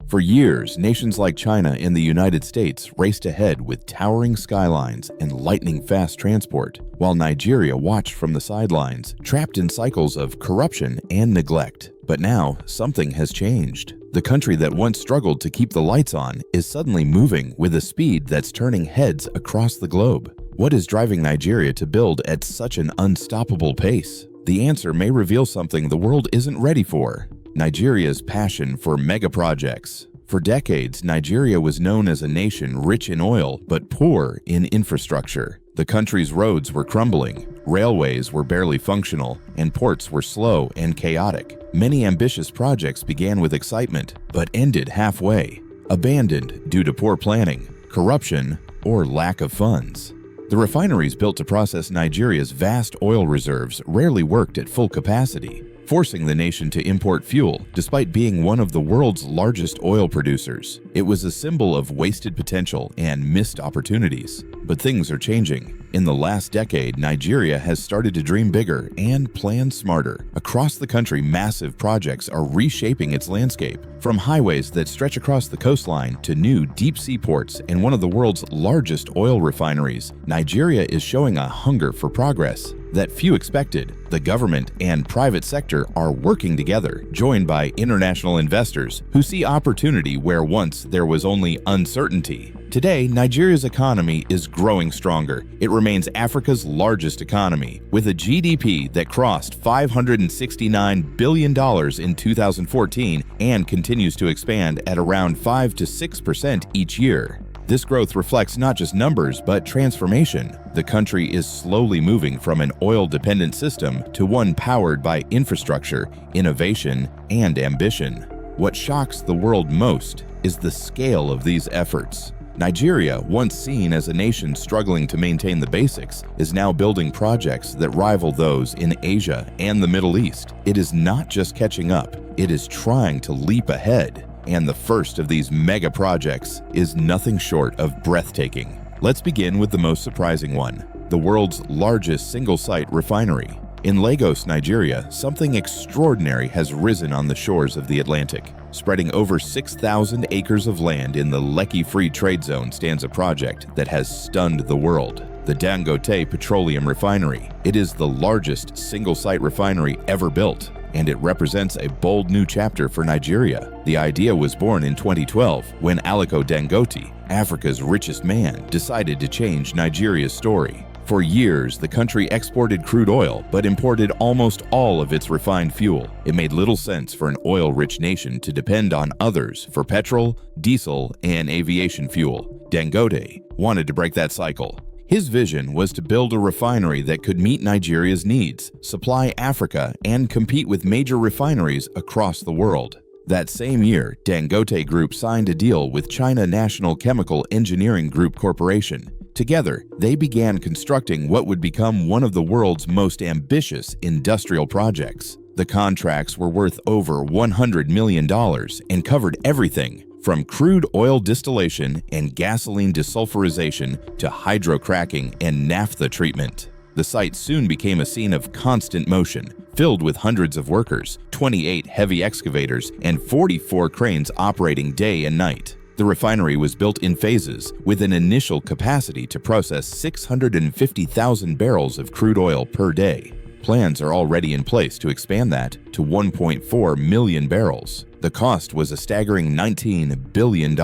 For years, nations like China and the United States raced ahead with towering skylines and lightning-fast transport, while Nigeria watched from the sidelines, trapped in cycles of corruption and neglect. But now, something has changed. The country that once struggled to keep the lights on is suddenly moving with a speed that's turning heads across the globe. What is driving Nigeria to build at such an unstoppable pace? The answer may reveal something the world isn't ready for: Nigeria's passion for mega projects. For decades, Nigeria was known as a nation rich in oil but poor in infrastructure. The country's roads were crumbling, railways were barely functional, and ports were slow and chaotic. Many ambitious projects began with excitement but ended halfway, abandoned due to poor planning, corruption, or lack of funds. The refineries built to process Nigeria's vast oil reserves rarely worked at full capacity, forcing the nation to import fuel despite being one of the world's largest oil producers. It was a symbol of wasted potential and missed opportunities. But things are changing. In the last decade, Nigeria has started to dream bigger and plan smarter. Across the country, massive projects are reshaping its landscape. From highways that stretch across the coastline to new deep-sea ports and one of the world's largest oil refineries, Nigeria is showing a hunger for progress that few expected. The government and private sector are working together, joined by international investors who see opportunity where once there was only uncertainty. Today, Nigeria's economy is growing stronger. It remains Africa's largest economy, with a GDP that crossed $569 billion in 2014 and continues to expand at around 5 to 6% each year. This growth reflects not just numbers, but transformation. The country is slowly moving from an oil-dependent system to one powered by infrastructure, innovation, and ambition. What shocks the world most is the scale of these efforts. Nigeria, once seen as a nation struggling to maintain the basics, is now building projects that rival those in Asia and the Middle East. It is not just catching up, it is trying to leap ahead. And the first of these mega projects is nothing short of breathtaking. Let's begin with the most surprising one: the world's largest single-site refinery. In Lagos, Nigeria, something extraordinary has risen on the shores of the Atlantic. Spreading over 6,000 acres of land in the Lekki Free Trade Zone stands a project that has stunned the world: the Dangote petroleum refinery. It is the largest single-site refinery ever built, and it represents a bold new chapter for Nigeria. The idea was born in 2012 when Aliko Dangote, Africa's richest man, decided to change Nigeria's story. For years, the country exported crude oil but imported almost all of its refined fuel. It made little sense for an oil-rich nation to depend on others for petrol, diesel, and aviation fuel. Dangote wanted to break that cycle. His vision was to build a refinery that could meet Nigeria's needs, supply Africa, and compete with major refineries across the world. That same year, Dangote Group signed a deal with China National Chemical Engineering Group Corporation. Together, they began constructing what would become one of the world's most ambitious industrial projects. The contracts were worth over $100 million and covered everything from crude oil distillation and gasoline desulfurization to hydrocracking and naphtha treatment. The site soon became a scene of constant motion, filled with hundreds of workers, 28 heavy excavators, and 44 cranes operating day and night. The refinery was built in phases, with an initial capacity to process 650,000 barrels of crude oil per day. Plans are already in place to expand that to 1.4 million barrels. The cost was a staggering $19 billion.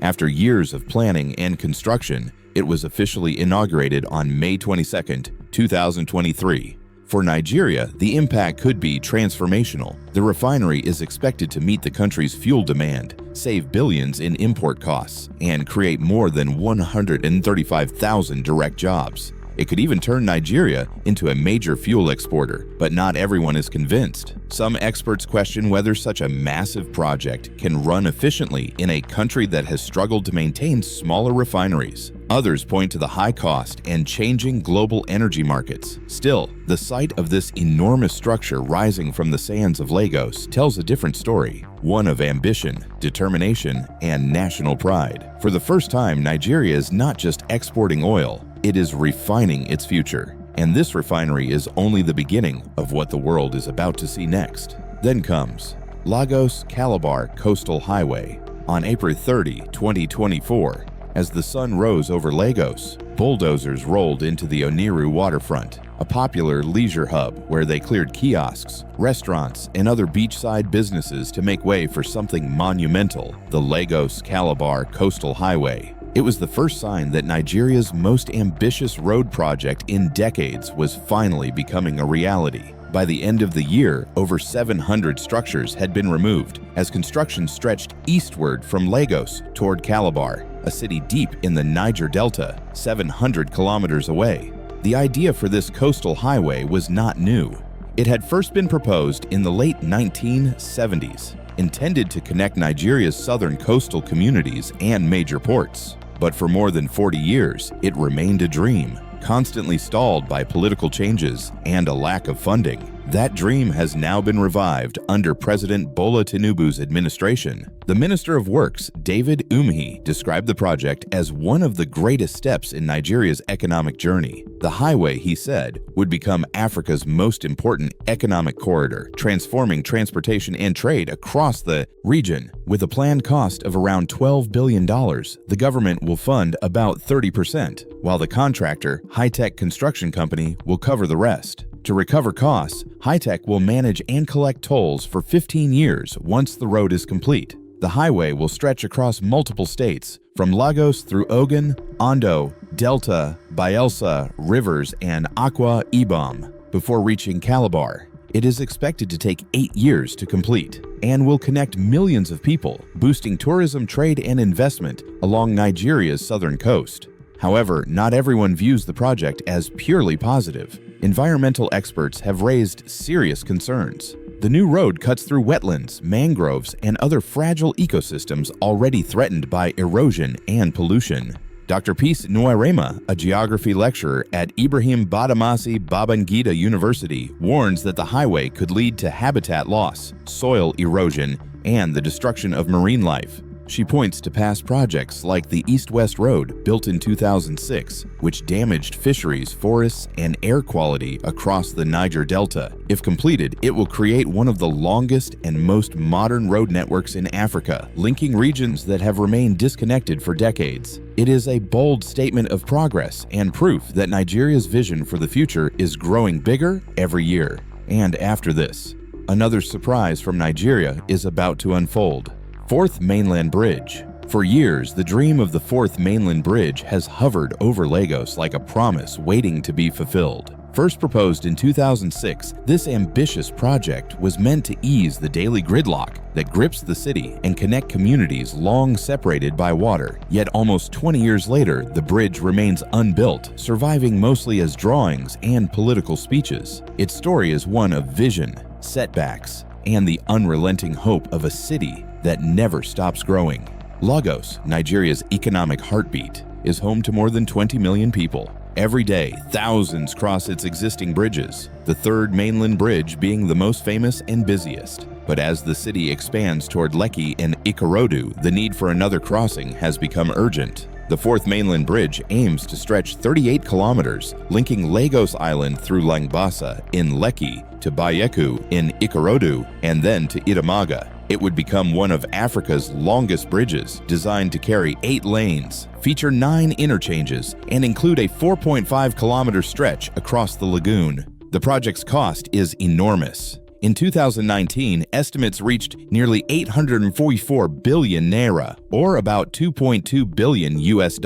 After years of planning and construction, it was officially inaugurated on May 22, 2023. For Nigeria, the impact could be transformational. The refinery is expected to meet the country's fuel demand, save billions in import costs, and create more than 135,000 direct jobs. It could even turn Nigeria into a major fuel exporter, but not everyone is convinced. Some experts question whether such a massive project can run efficiently in a country that has struggled to maintain smaller refineries. Others point to the high cost and changing global energy markets. Still, the sight of this enormous structure rising from the sands of Lagos tells a different story, one of ambition, determination, and national pride. For the first time, Nigeria is not just exporting oil, it is refining its future. And this refinery is only the beginning of what the world is about to see next. Then comes Lagos-Calabar Coastal Highway. On April 30, 2024, as the sun rose over Lagos, bulldozers rolled into the Oniru waterfront, a popular leisure hub where they cleared kiosks, restaurants, and other beachside businesses to make way for something monumental, the Lagos-Calabar Coastal Highway. It was the first sign that Nigeria's most ambitious road project in decades was finally becoming a reality. By the end of the year, over 700 structures had been removed as construction stretched eastward from Lagos toward Calabar, a city deep in the Niger Delta, 700 kilometers away. The idea for this coastal highway was not new. It had first been proposed in the late 1970s, intended to connect Nigeria's southern coastal communities and major ports. But for more than 40 years, it remained a dream, constantly stalled by political changes and a lack of funding. That dream has now been revived under President Bola Tinubu's administration. The Minister of Works, David Umahi, described the project as one of the greatest steps in Nigeria's economic journey. The highway, he said, would become Africa's most important economic corridor, transforming transportation and trade across the region. With a planned cost of around $12 billion, the government will fund about 30%, while the contractor, High-Tech Construction Company, will cover the rest. To recover costs, High-Tech will manage and collect tolls for 15 years once the road is complete. The highway will stretch across multiple states, from Lagos through Ogun, Ondo, Delta, Bayelsa, Rivers, and Akwa Ibom, before reaching Calabar. It is expected to take 8 years to complete and will connect millions of people, boosting tourism, trade, and investment along Nigeria's southern coast. However, not everyone views the project as purely positive. Environmental experts have raised serious concerns. The new road cuts through wetlands, mangroves, and other fragile ecosystems already threatened by erosion and pollution. Dr. Peace Nwairema, a geography lecturer at Ibrahim Badamasi Babangida University, warns that the highway could lead to habitat loss, soil erosion, and the destruction of marine life. She points to past projects like the East-West Road, built in 2006, which damaged fisheries, forests, and air quality across the Niger Delta. If completed, it will create one of the longest and most modern road networks in Africa, linking regions that have remained disconnected for decades. It is a bold statement of progress and proof that Nigeria's vision for the future is growing bigger every year. And after this, another surprise from Nigeria is about to unfold. Fourth Mainland Bridge. For years, the dream of the Fourth Mainland Bridge has hovered over Lagos like a promise waiting to be fulfilled. First proposed in 2006, this ambitious project was meant to ease the daily gridlock that grips the city and connect communities long separated by water. Yet almost 20 years later, the bridge remains unbuilt, surviving mostly as drawings and political speeches. Its story is one of vision, setbacks, and the unrelenting hope of a city that never stops growing. Lagos, Nigeria's economic heartbeat, is home to more than 20 million people. Every day, thousands cross its existing bridges, the third mainland bridge being the most famous and busiest. But as the city expands toward Lekki and Ikorodu, the need for another crossing has become urgent. The Fourth Mainland Bridge aims to stretch 38 kilometers, linking Lagos Island through Langbasa in Lekki to Bayeku in Ikorodu and then to Idamaga. It would become one of Africa's longest bridges, designed to carry 8 lanes, feature 9 interchanges, and include a 4.5-kilometer stretch across the lagoon. The project's cost is enormous. In 2019, estimates reached nearly 844 billion naira, or about $2.2 billion US.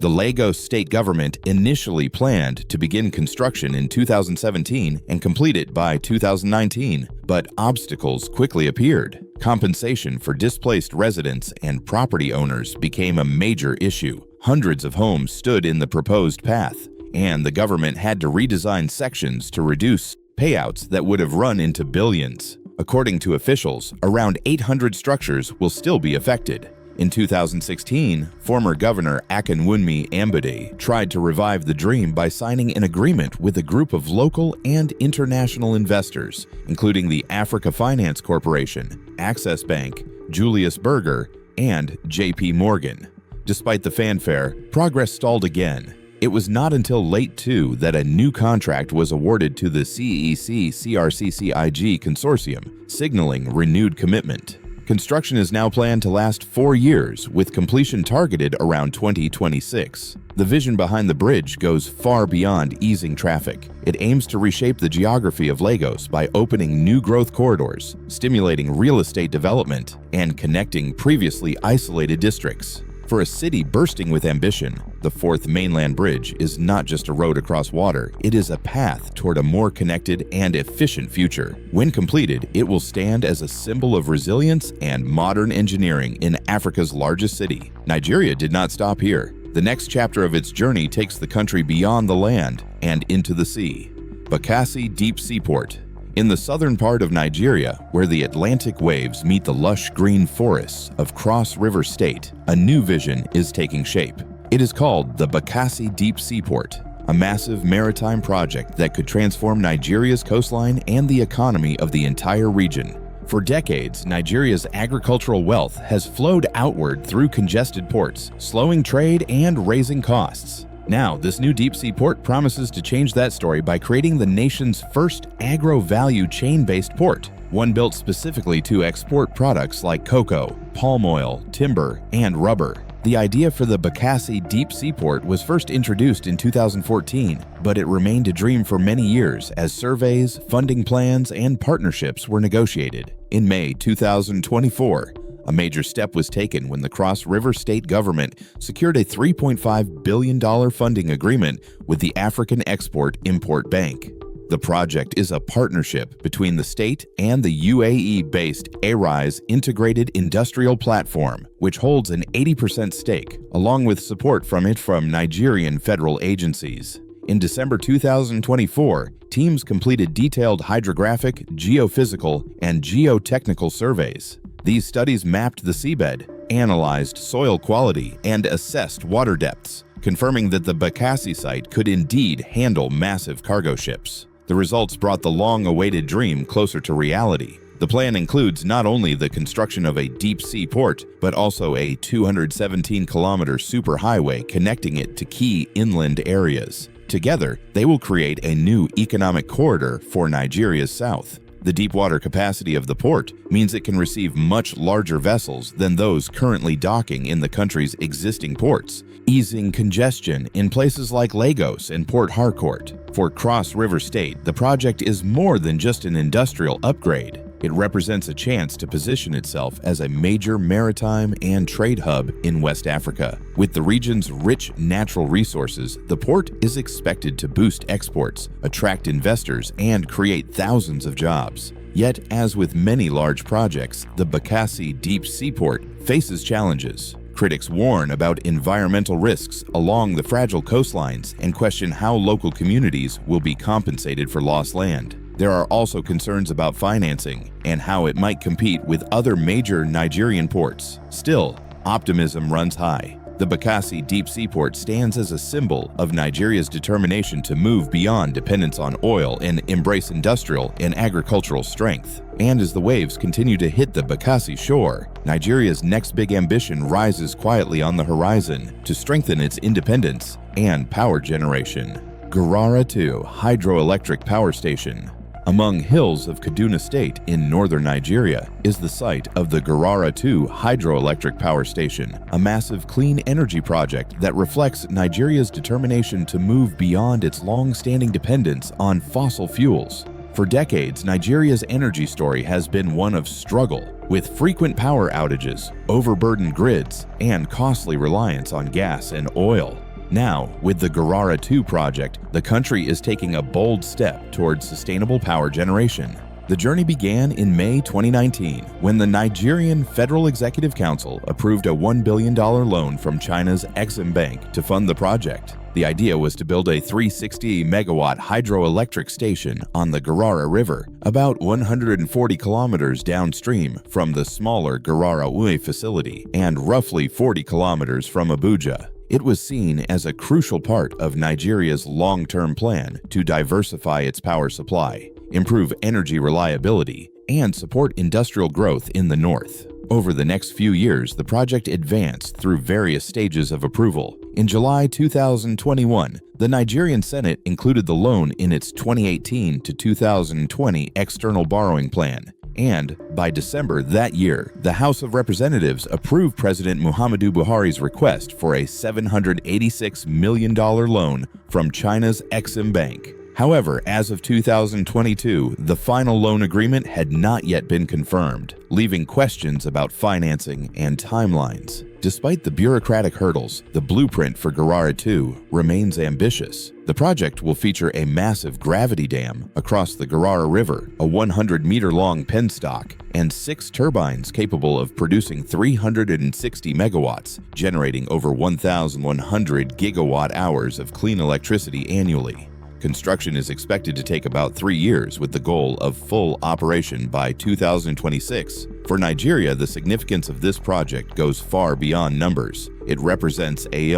The Lagos state government initially planned to begin construction in 2017 and complete it by 2019, but obstacles quickly appeared. Compensation for displaced residents and property owners became a major issue. Hundreds of homes stood in the proposed path, and the government had to redesign sections to reduce payouts that would have run into billions. According to officials, around 800 structures will still be affected. In 2016, former Governor Akinwunmi Ambode tried to revive the dream by signing an agreement with a group of local and international investors, including the Africa Finance Corporation, Access Bank, Julius Berger, and J.P. Morgan. Despite the fanfare, progress stalled again. It was not until late 2 that a new contract was awarded to the CEC-CRCCIG consortium, signaling renewed commitment. Construction is now planned to last 4 years, with completion targeted around 2026. The vision behind the bridge goes far beyond easing traffic. It aims to reshape the geography of Lagos by opening new growth corridors, stimulating real estate development, and connecting previously isolated districts. For a city bursting with ambition, the fourth mainland bridge is not just a road across water, it is a path toward a more connected and efficient future. When completed, it will stand as a symbol of resilience and modern engineering in Africa's largest city. Nigeria did not stop here. The next chapter of its journey takes the country beyond the land and into the sea. Bicassi Deep Seaport. In the southern part of Nigeria, where the Atlantic waves meet the lush green forests of Cross River State, a new vision is taking shape. It is called the Bicassi Deep Seaport, a massive maritime project that could transform Nigeria's coastline and the economy of the entire region. For decades, Nigeria's agricultural wealth has flowed outward through congested ports, slowing trade and raising costs. Now, this new deep-sea port promises to change that story by creating the nation's first agro-value chain-based port, one built specifically to export products like cocoa, palm oil, timber, and rubber. The idea for the Bicassi Deep Seaport was first introduced in 2014, but it remained a dream for many years as surveys, funding plans, and partnerships were negotiated. In May 2024, a major step was taken when the Cross River State government secured a $3.5 billion funding agreement with the African Export-Import Bank. The project is a partnership between the state and the UAE-based Arise Integrated Industrial Platform, which holds an 80% stake, along with support from Nigerian federal agencies. In December 2024, teams completed detailed hydrographic, geophysical, and geotechnical surveys. These studies mapped the seabed, analyzed soil quality, and assessed water depths, confirming that the Bicassi site could indeed handle massive cargo ships. The results brought the long-awaited dream closer to reality. The plan includes not only the construction of a deep-sea port, but also a 217-kilometer superhighway connecting it to key inland areas. Together, they will create a new economic corridor for Nigeria's south. The deep water capacity of the port means it can receive much larger vessels than those currently docking in the country's existing ports, easing congestion in places like Lagos and Port Harcourt. For Cross River State, the project is more than just an industrial upgrade. It represents a chance to position itself as a major maritime and trade hub in West Africa. With the region's rich natural resources, the port is expected to boost exports, attract investors, and create thousands of jobs. Yet, as with many large projects, the Bicassi Deep Seaport faces challenges. Critics warn about environmental risks along the fragile coastlines and question how local communities will be compensated for lost land. There are also concerns about financing and how it might compete with other major Nigerian ports. Still, optimism runs high. The Bicassi Deep Seaport stands as a symbol of Nigeria's determination to move beyond dependence on oil and embrace industrial and agricultural strength. And as the waves continue to hit the Bicassi shore, Nigeria's next big ambition rises quietly on the horizon to strengthen its independence and power generation. Guerrara 2 Hydroelectric Power Station. Among hills of Kaduna State in northern Nigeria is the site of the Guerrara 2 Hydroelectric Power Station, a massive clean energy project that reflects Nigeria's determination to move beyond its long-standing dependence on fossil fuels. For decades, Nigeria's energy story has been one of struggle, with frequent power outages, overburdened grids, and costly reliance on gas and oil. Now, with the Guerrara 2 project, the country is taking a bold step towards sustainable power generation. The journey began in May 2019 when the Nigerian Federal Executive Council approved a $1 billion loan from China's Exim Bank to fund the project. The idea was to build a 360-megawatt hydroelectric station on the Guerrara River, about 140 kilometers downstream from the smaller Guerrara Ue facility and roughly 40 kilometers from Abuja. It was seen as a crucial part of Nigeria's long-term plan to diversify its power supply, improve energy reliability, and support industrial growth in the north. Over the next few years, the project advanced through various stages of approval, In July 2021, the Nigerian Senate included the loan in its 2018 to 2020 external borrowing plan. And by December that year, the House of Representatives approved President Muhammadu Buhari's request for a $786 million loan from China's Exim Bank. However, as of 2022, the final loan agreement had not yet been confirmed, leaving questions about financing and timelines. Despite the bureaucratic hurdles, the blueprint for Guerrara 2 remains ambitious. The project will feature a massive gravity dam across the Guerrara River, a 100-meter-long penstock, and 6 turbines capable of producing 360 megawatts, generating over 1,100 gigawatt-hours of clean electricity annually. Construction is expected to take about 3 years with the goal of full operation by 2026. For Nigeria, the significance of this project goes far beyond numbers. It represents a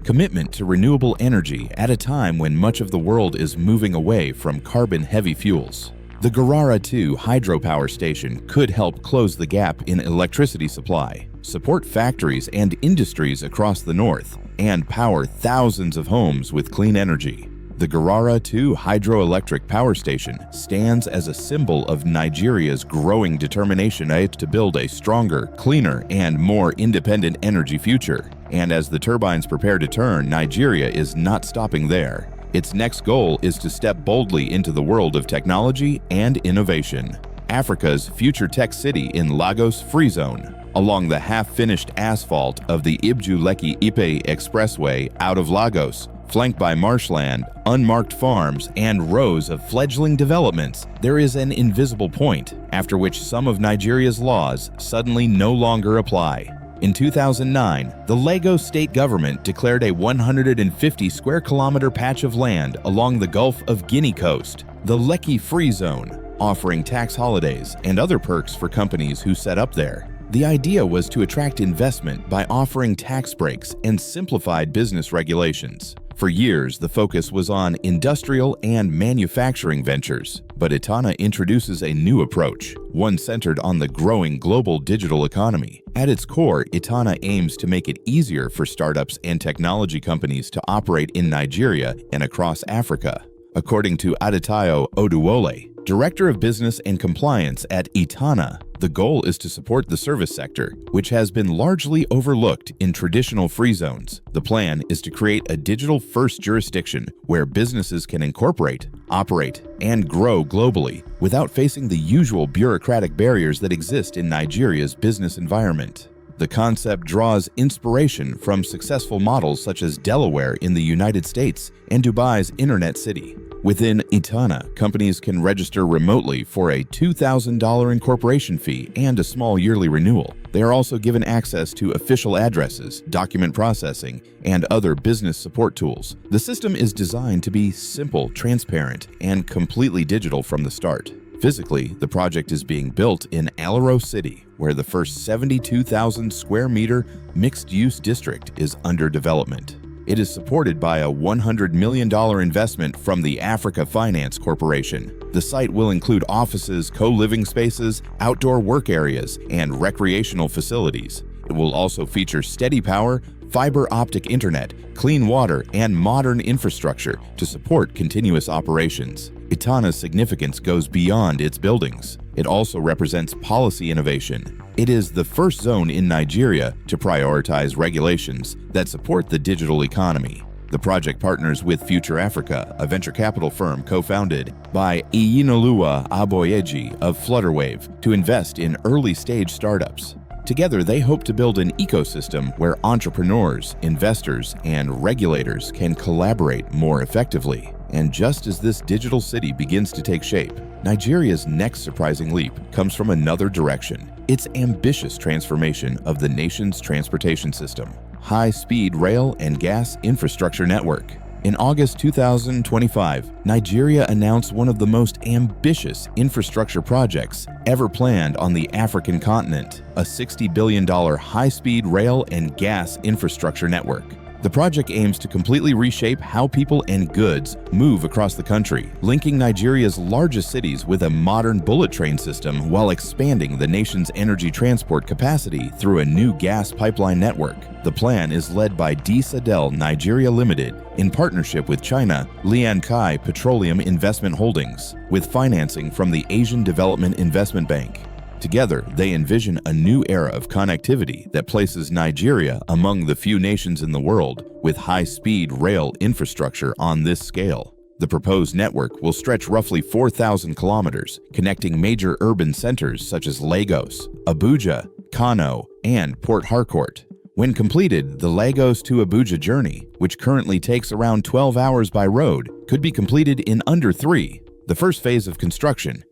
commitment to renewable energy at a time when much of the world is moving away from carbon-heavy fuels. The Guerrara 2 hydropower station could help close the gap in electricity supply, support factories and industries across the north, and power thousands of homes with clean energy. The Guerrara 2 hydroelectric power station stands as a symbol of Nigeria's growing determination to build a stronger, cleaner, and more independent energy future. And as the turbines prepare to turn, Nigeria is not stopping there. Its next goal is to step boldly into the world of technology and innovation. Africa's future tech city in Lagos Free Zone, along the half-finished asphalt of the Ibeju-Lekki-Ipe Expressway out of Lagos, flanked by marshland, unmarked farms, and rows of fledgling developments, there is an invisible point after which some of Nigeria's laws suddenly no longer apply. In 2009, the Lagos state government declared a 150 square kilometer patch of land along the Gulf of Guinea coast, the Lekki Free Zone, offering tax holidays and other perks for companies who set up there. The idea was to attract investment by offering tax breaks and simplified business regulations. For years, the focus was on industrial and manufacturing ventures, but Itana introduces a new approach, one centered on the growing global digital economy. At its core, Itana aims to make it easier for startups and technology companies to operate in Nigeria and across Africa. According to Adetayo Oduwole, Director of Business and Compliance at Itana, the goal is to support the service sector, which has been largely overlooked in traditional free zones. The plan is to create a digital-first jurisdiction where businesses can incorporate, operate, and grow globally without facing the usual bureaucratic barriers that exist in Nigeria's business environment. The concept draws inspiration from successful models such as Delaware in the United States and Dubai's Internet City. Within Itana, companies can register remotely for a $2,000 incorporation fee and a small yearly renewal. They are also given access to official addresses, document processing, and other business support tools. The system is designed to be simple, transparent, and completely digital from the start. Physically, the project is being built in Alaro City, where the first 72,000 square meter mixed-use district is under development. It is supported by a $100 million investment from the Africa Finance Corporation. The site will include offices, co-living spaces, outdoor work areas, and recreational facilities. It will also feature steady power, fiber optic internet, clean water, and modern infrastructure to support continuous operations. Itana's significance goes beyond its buildings. It also represents policy innovation. It is the first zone in Nigeria to prioritize regulations that support the digital economy. The project partners with Future Africa, a venture capital firm co-founded by Iyinoluwa Aboyeji of Flutterwave, to invest in early-stage startups. Together, they hope to build an ecosystem where entrepreneurs, investors, and regulators can collaborate more effectively. And just as this digital city begins to take shape, Nigeria's next surprising leap comes from another direction: its ambitious transformation of the nation's transportation system, high-speed rail and gas infrastructure network. In August 2025, Nigeria announced one of the most ambitious infrastructure projects ever planned on the African continent, a $60 billion high-speed rail and gas infrastructure network. The project aims to completely reshape how people and goods move across the country, linking Nigeria's largest cities with a modern bullet train system while expanding the nation's energy transport capacity through a new gas pipeline network. The plan is led by Sadel Nigeria Limited in partnership with China Liankai Petroleum Investment Holdings, with financing from the Asian Development Investment Bank. Together, they envision a new era of connectivity that places Nigeria among the few nations in the world with high-speed rail infrastructure on this scale. The proposed network will stretch roughly 4,000 kilometers, connecting major urban centers such as Lagos, Abuja, Kano, and Port Harcourt. When completed, the Lagos to Abuja journey, which currently takes around 12 hours by road, could be completed in under 3. The first phase of construction,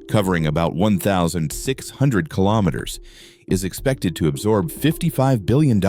covering about 1,600 kilometers, is expected to absorb $55 billion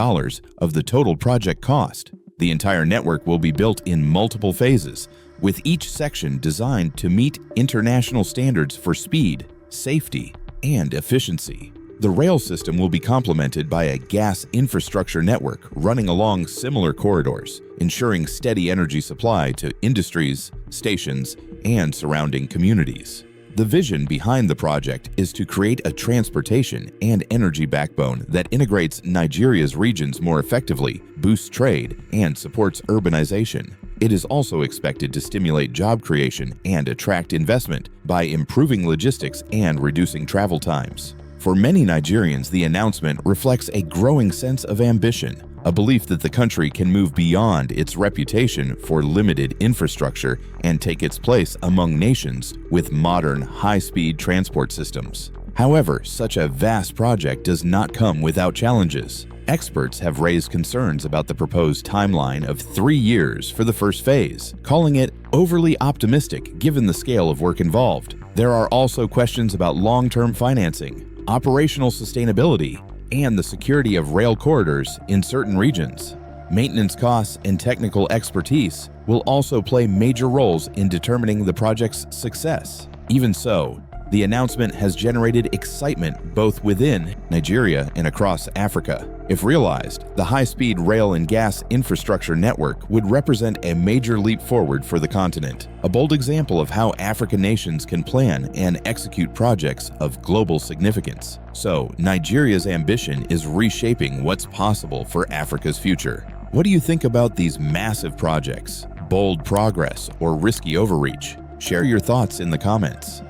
of the total project cost. The entire network will be built in multiple phases, with each section designed to meet international standards for speed, safety, and efficiency. The rail system will be complemented by a gas infrastructure network running along similar corridors, ensuring steady energy supply to industries, stations, and surrounding communities. The vision behind the project is to create a transportation and energy backbone that integrates Nigeria's regions more effectively, boosts trade, and supports urbanization. It is also expected to stimulate job creation and attract investment by improving logistics and reducing travel times. For many Nigerians, the announcement reflects a growing sense of ambition, a belief that the country can move beyond its reputation for limited infrastructure and take its place among nations with modern, high-speed transport systems. However, such a vast project does not come without challenges. Experts have raised concerns about the proposed timeline of 3 years for the first phase, calling it overly optimistic given the scale of work involved. There are also questions about long-term financing, operational sustainability, and the security of rail corridors in certain regions. Maintenance costs and technical expertise will also play major roles in determining the project's success. Even so, the announcement has generated excitement both within Nigeria and across Africa. If realized, the high-speed rail and gas infrastructure network would represent a major leap forward for the continent, a bold example of how African nations can plan and execute projects of global significance. So, Nigeria's ambition is reshaping what's possible for Africa's future. What do you think about these massive projects? Bold progress or risky overreach? Share your thoughts in the comments.